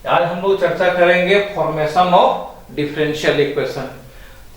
आज हम लोग चर्चा करेंगे फॉर्मेशन ऑफ डिफरेंशियल इक्वेशन।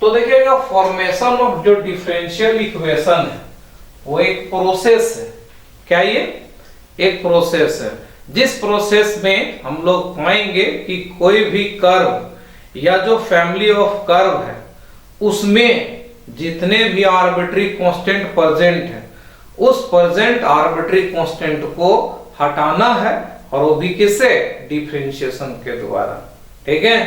तो देखिएगा, फॉर्मेशन ऑफ जो डिफरेंशियल इक्वेशन है वो एक प्रोसेस है। क्या ये एक प्रोसेस है, जिस प्रोसेस में हम लोग पाएंगे कि कोई भी कर्व या जो फैमिली ऑफ कर्व है उसमें जितने भी आर्बिट्री कांस्टेंट प्रेजेंट है उस प्रेजेंट आर्बिट्री कांस्टेंट को हटाना है, और वो भी किससे? डिफरेंशिएशन के द्वारा। ठीक है,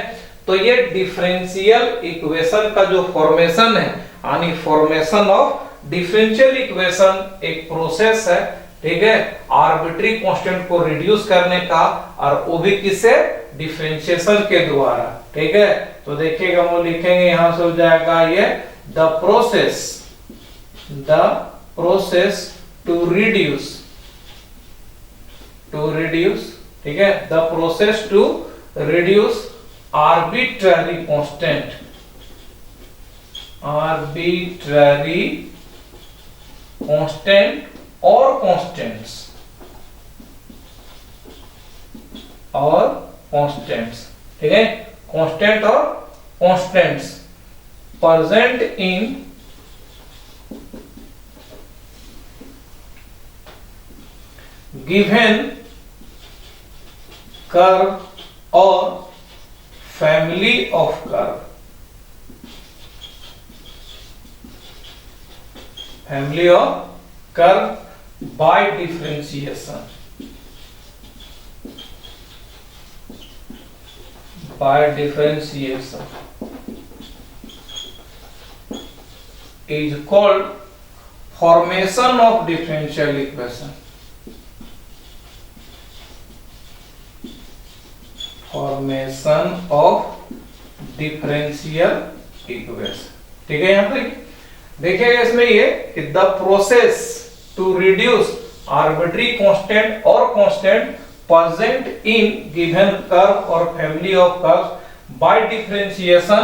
तो ये डिफरेंशियल इक्वेशन का जो फॉर्मेशन है, यानी फॉर्मेशन ऑफ डिफरेंशियल इक्वेशन एक प्रोसेस है। ठीक है, आर्बिट्री कांस्टेंट को रिड्यूस करने का, और वो भी किससे? डिफरेंशिएशन के द्वारा। ठीक है, तो देखिएगा वो लिखेंगे, यहां से हो जाएगा ये द प्रोसेस टू रिड्यूस। ठीक है, the process to reduce arbitrary constant और कांस्टेंट्स। ठीक है, कांस्टेंट और constants present in given curve और family of curve. Family of curve by differentiation. Is called formation of differential equation। Formation of differential equation. ठीक है, यहां पर देखिएगा इसमें ये कि the process to reduce arbitrary constant और constant present in given curve और family of curves by differentiation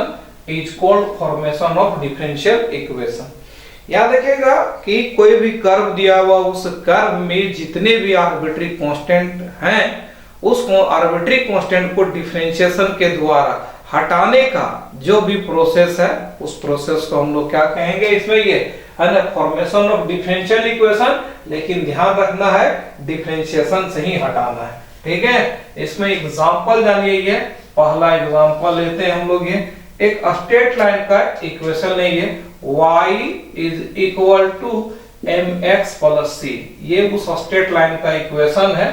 is called formation of differential equation. यहां देखिएगा कि कोई भी कर्व दिया हुआ, उस कर्व में जितने भी आर्बिट्री कांस्टेंट हैं उस आर्बिट्री कांस्टेंट को डिफरेंशिएशन के द्वारा हटाने का जो भी प्रोसेस है उस प्रोसेस को हम लोग क्या कहेंगे? इसमें ये है ना, फॉर्मेशन ऑफ डिफरेंशियल इक्वेशन। लेकिन ध्यान रखना है डिफरेंशिएशन से ही हटाना है। ठीक है, इसमें एग्जांपल जानिए। ये पहला एग्जांपल लेते हैं हम लोग। ये एक स्ट्रेट लाइन का इक्वेशन है, ये y is equal to mx plus c। ये उस स्ट्रेट लाइन का इक्वेशन है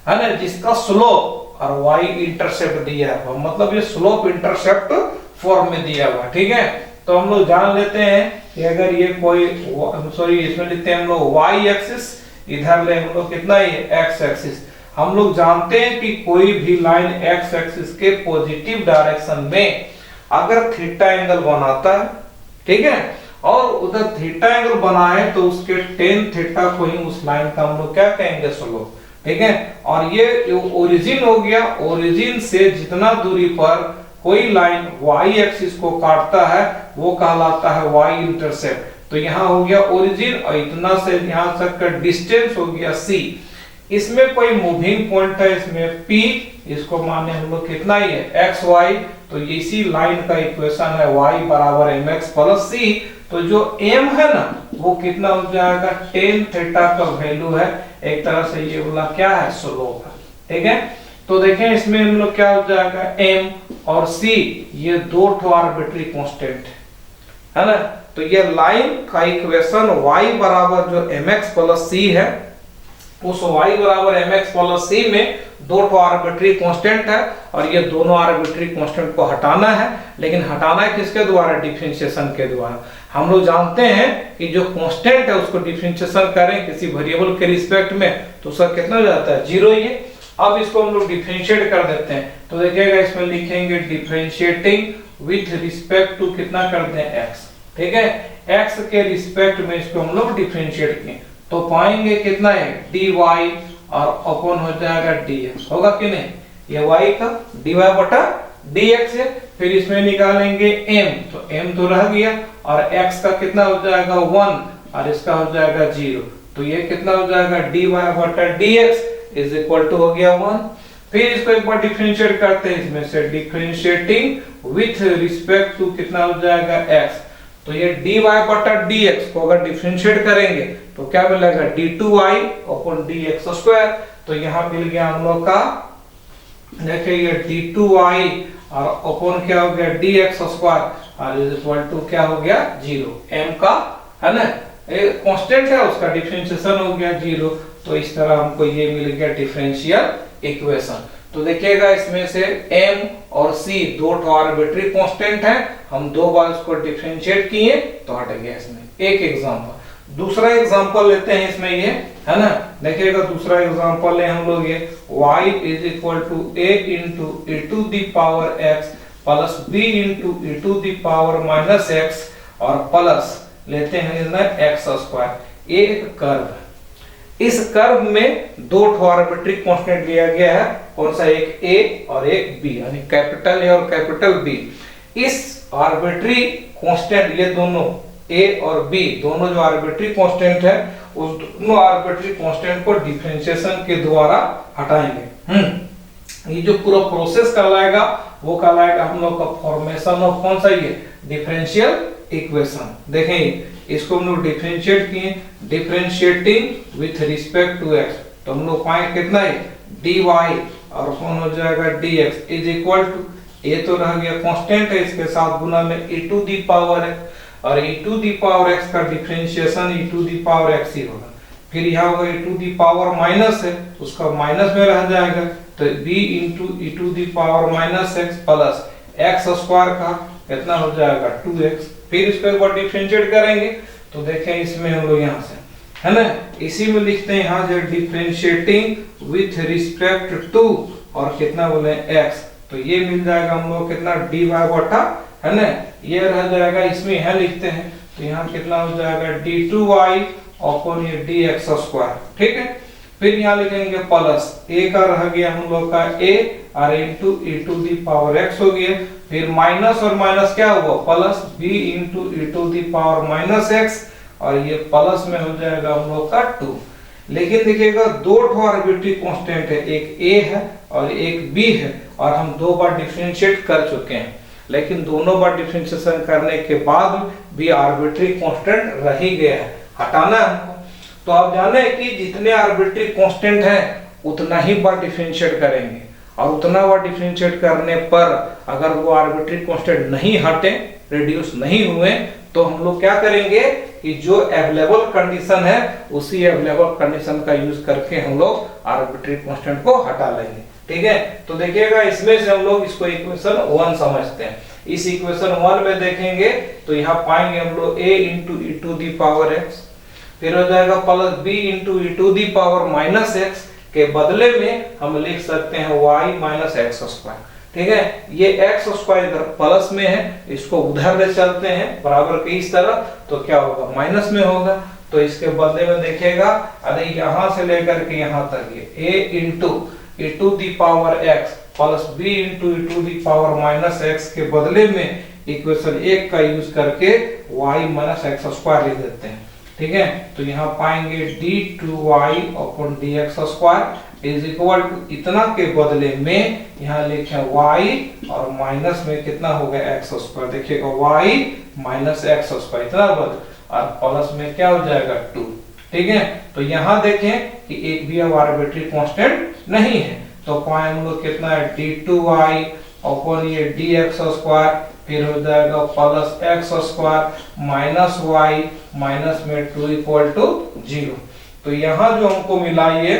ना, जिसका स्लोप और y इंटरसेप्ट दिया है, मतलब ये स्लोप इंटरसेप्ट फॉर्म में दिया हुआ। ठीक है, तो हम लोग जान लेते हैं कि अगर ये कोई इसमें लिखते हैं हम लोग y एक्सिस, इधर ले हम लोग कितना है x एक्सिस। हम लोग जानते हैं कि कोई भी लाइन x एक्सिस के पॉजिटिव डायरेक्शन में अगर थीटा एंगल बनाता है, ठीक है, और उधर थीटा एंगल बनाए तो उसके tan थीटा को ही उस लाइन का हम लोग क्या कहेंगे? स्लोप। ठीक है, और ये ओरिजिन हो गया, ओरिजिन से जितना दूरी पर कोई लाइन y एक्सिस को काटता है वो कहलाता है y इंटरसेप्ट। तो यहाँ हो गया ओरिजिन, और इतना से यहाँ तक का डिस्टेंस हो गया c। इसमें कोई मूविंग पॉइंट है, इसमें p, इसको माने हम लोग कितना ही है xy। तो इसी लाइन का इक्वेशन है y बराबर mx प्लस c। तो जो m है ना वो कितना हो जाएगा? tan थीटा का वैल्यू है, एक तरह से ये बोला क्या है? स्लोप है। ठीक है, तो देखें इसमें हम लोग क्या हो जाएगा? m और c ये दो ठो आर्बिट्री कांस्टेंट है ना। तो ये लाइन का इक्वेशन y बराबर जो mx प्लस c है, उस y बराबर mx प्लस c में दो ठो आर्बिट्री कांस्टेंट है, और ये दोनों आर्बिट्री कांस्टेंट को हटाना है। लेकिन हटाना है किसके द्वारा? डिफरेंशिएशन के द्वारा। हम लोग जानते हैं कि जो कांस्टेंट है उसको डिफरेंशिएशन करें किसी वेरिएबल के रिस्पेक्ट में तो उसका कितना हो जाता है? 0 ही है। अब इसको हम लोग डिफरेंशिएट कर देते हैं, तो देखिएगा इसमें लिखेंगे डिफरेंशिएटिंग विथ रिस्पेक्ट टू कितना करते हैं? x। ठीक है, x के रिस्पेक्ट में इसको हम लोग डिफरेंशिएट किए तो पाएंगे कितना है? dy और अपन हो जाएगा dx। होगा कि नहीं? ये y का dy बटा dx है। फिर इसमें निकालेंगे m, तो m तो रह गया, और x का कितना हो जाएगा? 1, और इसका हो जाएगा 0। तो ये कितना हो जाएगा? dy बटा dx इज इक्वल टू हो गया 1। फिर इसको एक बार डिफरेंशिएट करते हैं, इसमें से डिफरेंशिएटिंग विथ रिस्पेक्ट टू कितना हो जाएगा x। तो ये dy बटा dx को अगर डिफरेंशिएट करेंगे तो क्या मिलेगा d2y अपॉन dx स्क्वायर। तो यहाँ मिल गया हम लोग का, देखिए ये d2y और अपॉन क्या हो गया dx स्क्वायर और इज इक्वल टू क्या हो गया 0। m का है ना कांस्टेंट है, उसका डिफरेंशिएशन हो गया 0। तो इस तरह हमको ये मिल गया डिफरेंशियल इक्वेशन। तो देखिएगा इसमें से m और c दो आर्बिट्री कांस्टेंट हैं, हम दो बार इसको डिफरेंशिएट किए तो हट गया इसमें। एक एग्जांपल, दूसरा एग्जांपल लेते हैं इसमें ये है ना, देखिएगा दूसरा एग्जांपल है हम लोग ये y is equal to a into e to the power x plus b into e to the power minus x और प्लस लेते हैं इसमें x स्क्वायर। ये एक कर्व है, इस कर्व में दो आर्बिट्री कांस्टेंट लिया गया है, कौन सा, एक a और एक b, यानी कैपिटल A और कैपिटल B। इस आर्बिट्री कांस्टेंट, ये दोनों a और b दोनों जो आर्बिट्री कांस्टेंट है, उस दोनों आर्बिट्री कांस्टेंट को डिफरेंशिएशन के द्वारा हटाएंगे। ये जो पूरा प्रोसेस कहलाएगा वो कहलाएगा हम लोग का फॉर्मेशन ऑफ कौन सा, ये डिफरेंशियल इक्वेशन। देखें इसको हम लोग डिफरेंशिएट किए, differentiating with respect to x, तो हम लोग पाएंगे कितना है dy और कौन हो जाएगा dx इज इक्वल टू, ये तो रह गया कांस्टेंट है, इसके साथ गुना में e to the power x और e to the power x का differentiation e to the power x ही होगा। फिर यहाँ होगा e to the power minus है, उसका माइनस में रह जाएगा, तो b into e to the power minus x plus x square का कितना हो जाएगा 2x। फिर इसको एक बार डिफरेंशिएट करेंगे तो देखें इसमें हम लोग यहाँ से है ना, इसी में लिखते हैं यहाँ जो डिफरेंशिएटिंग विथ रिस्पेक्ट टू और कितना बोले x, तो ये मिल जाएगा हम लोग कितना dy बटा है ना, ये रह जाएगा, इसमें यहाँ लिखते हैं तो यहाँ कितना हो जाएगा d2y अपॉन ये dx स्क्वायर। ठीक है, फिर यहाँ लिखेंगे प्लस a का रह गया हम लोग का a और into e to the power x हो गया, फिर माइनस और माइनस क्या हुआ plus b into e to the power minus x और ये प्लस में हो जाएगा हम लोग का 2। लेकिन देखिएगा दो आर्बिट्री कांस्टेंट है, एक a है और एक b है, और हम दो बार डिफरेंशिएट कर चुके हैं, लेकिन दोनों बार डिफरेंशिएशन करने के बाद भी आर्बिट्री कांस्टेंट रह ही गया है, हटाना है हमको। तो आप जाने कि जितने आर्बिट्री कांस्टेंट हैं उतना ही बार डिफरेंशिएट करेंगे, और उतना बार डिफरेंशिएट करने पर अगर वो आर्बिट्री कांस्टेंट नहीं हटे, रिड्यूस नहीं हुए, तो हम लोग क्या करेंगे कि जो अवेलेबल कंडीशन है उसी अवेलेबल कंडीशन का यूज करके हम लोग आर्बिट्री कांस्टेंट को हटा लेंगे। ठीक है, तो देखिएगा इसमें से हम लोग इसको इक्वेशन 1 समझते हैं। इस इक्वेशन 1 में देखेंगे तो यहाँ पाएंगे हम लोग a into e to the power x, फिर हो जाएगा plus b into e to the power minus x, के बदले में हम लिख सकते हैं y माइनस एक्स स्क्वायर। ठीक है, ये x स्क्वायर इधर प्लस में है, इसको उधर ले चलते हैं बराबर के इस तरह, तो क्या होगा माइनस में होगा। तो इसके बदले में देखिएगा, अरे यहाँ से लेकर के यहाँ तक ये a into e to the power x plus b into e to the power minus x के बदले में इक्वेशन 1 का यूज करके y माइनस एक्स स्क्वायर लिख देते हैं। ठीक है, तो यहाँ पाएंगे d2y upon dx square is equal to, इतना के बदले में यहाँ लिखे y और माइनस में कितना हो गया x स्क्वायर, देखिएगा y माइनस एक्स स्क्वायर इतना बदल, और प्लस में क्या हो जाएगा 2। ठीक है, तो यहाँ देखें कि एक भी अब आर्बिट्री कांस्टेंट नहीं है, तो पाए हम लोग कितना है d2y अपॉन ये dx स्क्वायर, फिर हो जाएगा plus x square minus y minus में 2 इक्वल टू 0। तो यहाँ जो हमको मिला ये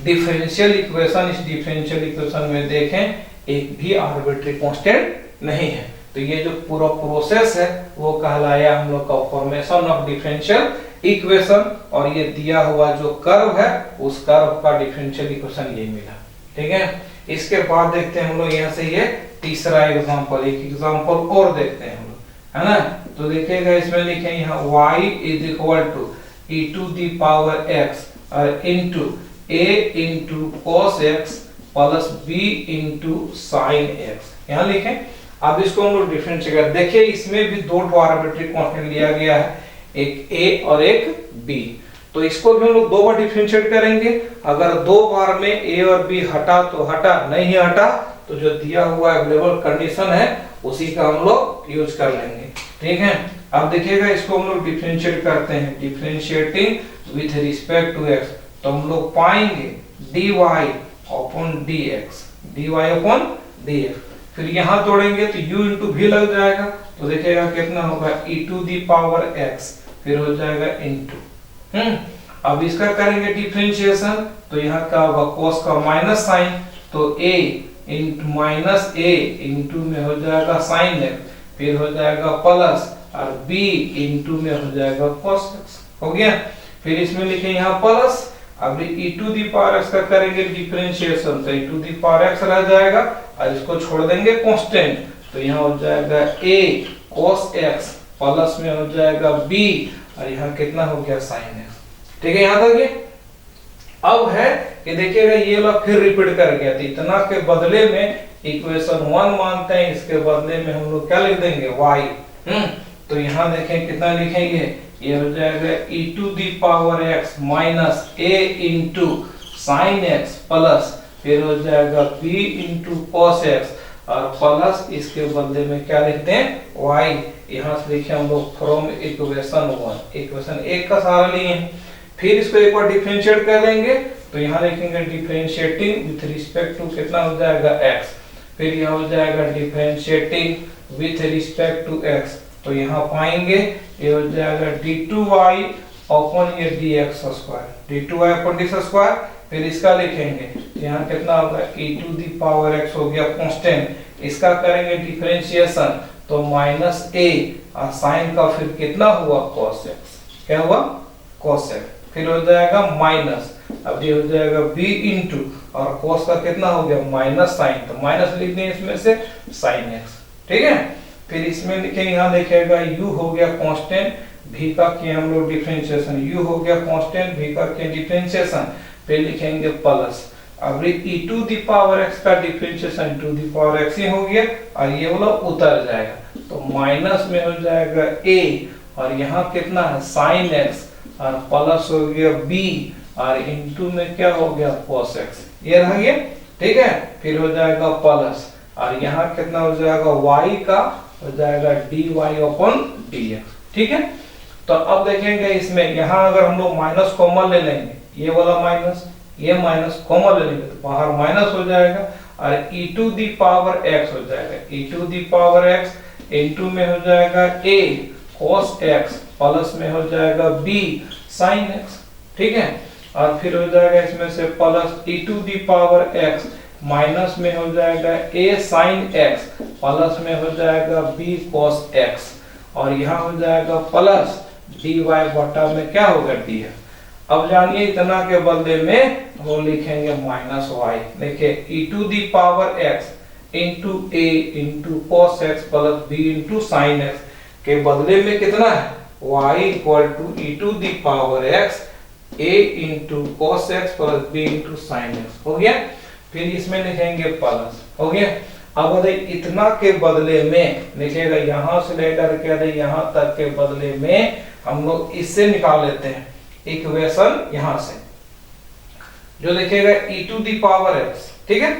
डिफरेंशियल इक्वेशन, इस डिफरेंशियल इक्वेशन में देखें एक भी आर्बिट्री कांस्टेंट नहीं है। तो ये जो पूरा प्रोसेस है वो कहलाया हम लोग का फॉर्मेशन ऑफ डिफरेंशियल इक्वेशन, और ये दिया हुआ जो कर्व है उस कर्व का डिफरेंशियल इक्वेशन ये मिला। ठीक है, इसके बाद देखते हैं हम लोग यहाँ से ये तीसरा एग्जांपल, एक एग्जांपल और देखते हैं हम लोग, है ना। तो देखिएगा इसमें लिखे यहाँ y is equal to e to the power x और into a into cos x plus b into sin x, यहाँ लिखें। अब इसको हम लोग डिफरेंशिएट कर, देखिए इसमें भी दो आर्बिट्री कांस्टेंट लिया गया है, एक a और एक b। तो इसको भी हम लोग 2 बार डिफरेंशिएट करेंगे। अगर 2 बार में ए और बी हटा तो हटा, नहीं हटा तो जो दिया हुआ अवेलेबल कंडीशन है उसी का हम लोग यूज कर लेंगे। ठीक है, अब देखिएगा इसको हम लोग डिफरेंशिएट करते हैं, differentiating with respect to x, तो हम लोग पाएंगे dy upon dx, dy upon dx। फिर यहाँ तोड़ेंगे तो u इंटू v लग जाएगा, तो देखिएगा कितना होगा e to the power x, फिर हो जाएगा इंटू। अब इसका करेंगे डिफरेंशिएशन, तो यहाँ का होगा cos का माइनस साइन, तो a into minus a into में हो जाएगा साइन x, फिर हो जाएगा प्लस और b इंटू में हो जाएगा cos x। हो गया, फिर इसमें लिखे यहाँ प्लस, अब e to the power x का करेंगे डिफरेंशिएशन, तो e to the power x रह जाएगा और इसको छोड़ देंगे कांस्टेंट, तो यहाँ हो जाएगा a cos x प्लस में हो जाएगा b और यहाँ कितना हो गया sin x। ठीक है, यहाँ तक ये। अब है कि देखिएगा ये लोग फिर रिपीट कर गया, तो इतना के बदले में इक्वेशन 1 मानते हैं, इसके बदले में हम लोग क्या लिख देंगे y। तो यहाँ देखें कितना लिखेंगे, ये हो जाएगा e to the power x minus a into sine x plus फिर हो जाएगा b इंटू cos x और प्लस इसके बदले में क्या लिखते हैं y। यहाँ से लिखे हम लोग फ्रॉम इक्वेशन 1, इक्वेशन 1 का सहारा लिए। फिर इसको एक बार डिफरेंशिएट कर देंगे, तो यहाँ लिखेंगे डिफरेंशिएटिंग विथ रिस्पेक्ट टू कितना हो जाएगा x, फिर यह हो जाएगा differentiating with respect to x, तो यहाँ पाएंगे ये हो जाएगा d2y अपॉन ये dx square, d2y upon dx square. फिर इसका लिखेंगे, यहाँ कितना होगा e to the power x हो गया कांस्टेंट, इसका करेंगे डिफरेंशिएशन, तो माइनस a और साइन का फिर कितना हुआ cos x, क्या हुआ cos x, फिर हो जाएगा माइनस, अब ये हो जाएगा b इंटू और cos का कितना हो गया माइनस साइन, तो माइनस लिख दें इसमें से sin x। ठीक है, फिर इसमें लिखेंगे, यहाँ देखिएगा u हो गया कांस्टेंट, v का किया हम लोग डिफरेंशिएशन, u हो गया कांस्टेंट, v का किया डिफरेंशिएशन, फिर लिखेंगे प्लस, अब e to the power x का differentiation to the power x ही हो गया और ये वाला उतर जाएगा, तो माइनस में हो जाएगा a और यहाँ कितना है sin x और प्लस हो गया b और इनटू में क्या हो गया cos x, ये रह गया। ठीक है, फिर हो जाएगा प्लस और यहाँ कितना हो जाएगा y का हो जाएगा dy अपॉन dx। ठीक है, तो अब देखेंगे इसमें यहाँ अगर हम लोग माइनस कॉमन ले लेंगे, ये वाला माइनस ये माइनस कॉमन ले लेंगे तो बाहर माइनस हो जाएगा और e to the power x हो जाएगा, e to the power x into में हो जाएगा a cos x प्लस में हो जाएगा b sin x। ठीक है, और फिर हो जाएगा इसमें से plus e to the power x minus में हो जाएगा a sin x प्लस में हो जाएगा b cos x और यहाँ हो जाएगा प्लस dy बटा में क्या होगा dx। अब जानिए इतना के बदले में वो लिखेंगे माइनस y, देखिए e to the power x into a into cos x plus b into sine x के बदले में कितना है y equal to e to the power x a into cos x plus b into sine x। हो गया, फिर इसमें लिखेंगे प्लस। हो गया, अब इतना के बदले में लिखेगा यहाँ से लेकर के यहाँ तक के बदले में हम लोग इससे निकाल लेते हैं इक्वेशन, यहाँ से जो लिखेगा e to the power x, ठीक है,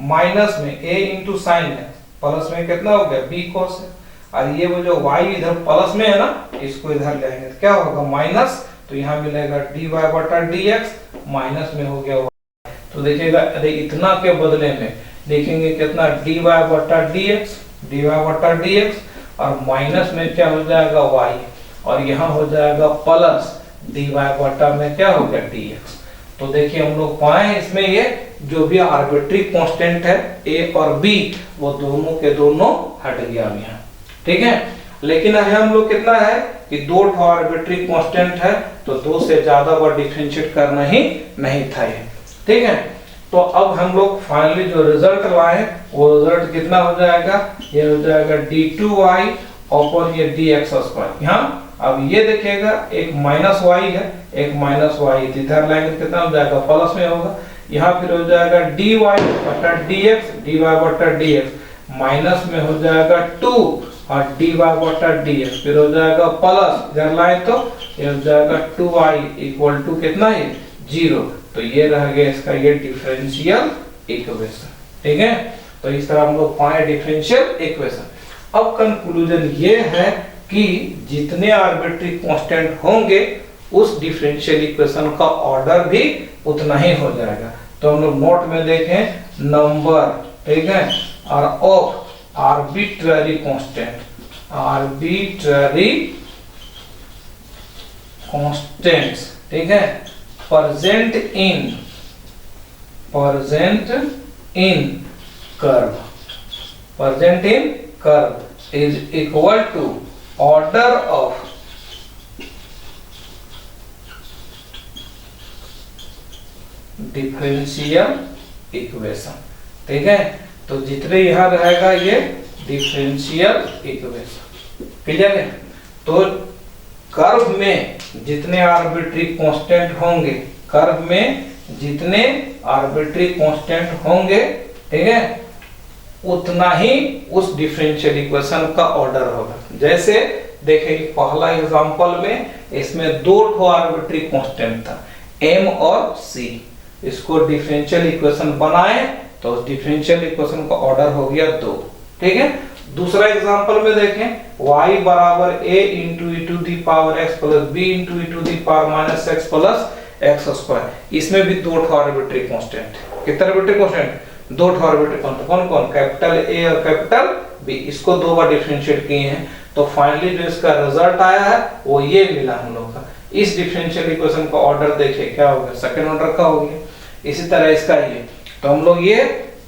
माइनस में a into sine x plus में कितना हो गया b cos x और ये वो जो y इधर प्लस में है ना, इसको इधर लेंगे तो क्या होगा माइनस, तो यहाँ मिलेगा dy बटा dx माइनस में हो गया y। तो देखिएगा इतना के बदले में देखेंगे कितना dy बटा dx और माइनस में क्या हो जाएगा y और यहाँ हो जाएगा प्लस dy बटा में क्या हो गया dx। तो देखिए हम लोग पाए इसमें ये जो भी आर्बिट्री कांस्टेंट है a और b वो दोनों के दोनों हट गया अब यहाँ। ठीक है, लेकिन अभी हम लोग कितना है कि दो आर्बिट्री कांस्टेंट है तो दो से ज्यादा बार डिफरेंशिएट करना ही नहीं था ये। ठीक है, तो अब हम लोग फाइनली जो रिजल्ट लाए वो रिजल्ट कितना हो जाएगा, ये हो जाएगा d2y अपॉन ये dx स्क्वायर। यहाँ अब ये देखिएगा एक माइनस y है एक माइनस y, इधर लाएंगे कितना हो जाएगा प्लस में होगा, यहाँ फिर हो जाएगा dy बटा dx माइनस में हो जाएगा 2 और dy बटा dx फिर हो जाएगा प्लस, इधर लाए तो ये हो जाएगा 2i इक्वल टू कितना है 0। तो ये रह गया इसका ये डिफरेंशियल इक्वेशन। ठीक है, तो इस तरह हम लोग पाए डिफरेंशियल इक्वेशन। अब कंक्लूजन ये है कि जितने आर्बिट्री कांस्टेंट होंगे उस डिफरेंशियल इक्वेशन का ऑर्डर भी उतना ही हो जाएगा। तो हम लोग नोट में देखें नंबर, ठीक है, और of arbitrary constant, arbitrary constants, ठीक है, present in curve, present in curve is equal to order of differential equation. ठीक है, तो जितने यहां रहेगा ये डिफरेंशियल इक्वेशन। क्लियर है? तो कर्व में जितने आर्बिट्री कांस्टेंट होंगे, कर्व में जितने आर्बिट्री कांस्टेंट होंगे, ठीक है, उतना ही उस डिफरेंशियल इक्वेशन का ऑर्डर होगा। जैसे देखिए पहला एग्जांपल में इसमें दो ठो आर्बिट्री कांस्टेंट था m और c। इसको डिफरेंशियल इक्वेशन बनाए तो उस डिफरेंशियल इक्वेशन का ऑर्डर हो गया 2। ठीक है, दूसरा एग्जांपल में देखें y बराबर a into e to the power x plus b into e to the power minus x plus x square. इसमें भी दो ठो आर्बिट्री कांस्टेंट। कितने आर्बिट्री कांस्टेंट? दो ठो आर्बिट्री कांस्टेंट। कौन कौन? कैपिटल A और कैपिटल B। इसको दो बार डिफरेंशिएट किए हैं तो फाइनली जो इसका रिजल्ट आया है वो ये मिला हम लोग का। इस डिफरेंशियल इक्वेशन का ऑर्डर देखिए क्या हो गया, सेकंड ऑर्डर का हो गया। इसी तरह इसका ये, तो हम लोग ये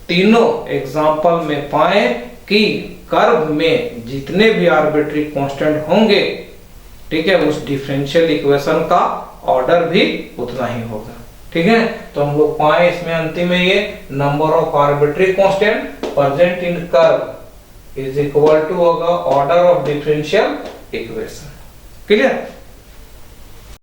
तीनों एग्जांपल में पाए कि कर्व में जितने भी आर्बिट्री कांस्टेंट होंगे, ठीक है, उस डिफरेंशियल इक्वेशन का ऑर्डर भी उतना ही होगा। ठीक है, तो हम लोग पाए इसमें अंतिम में ये number of arbitrary constant present in curve is equal to होगा order of differential equation. Clear?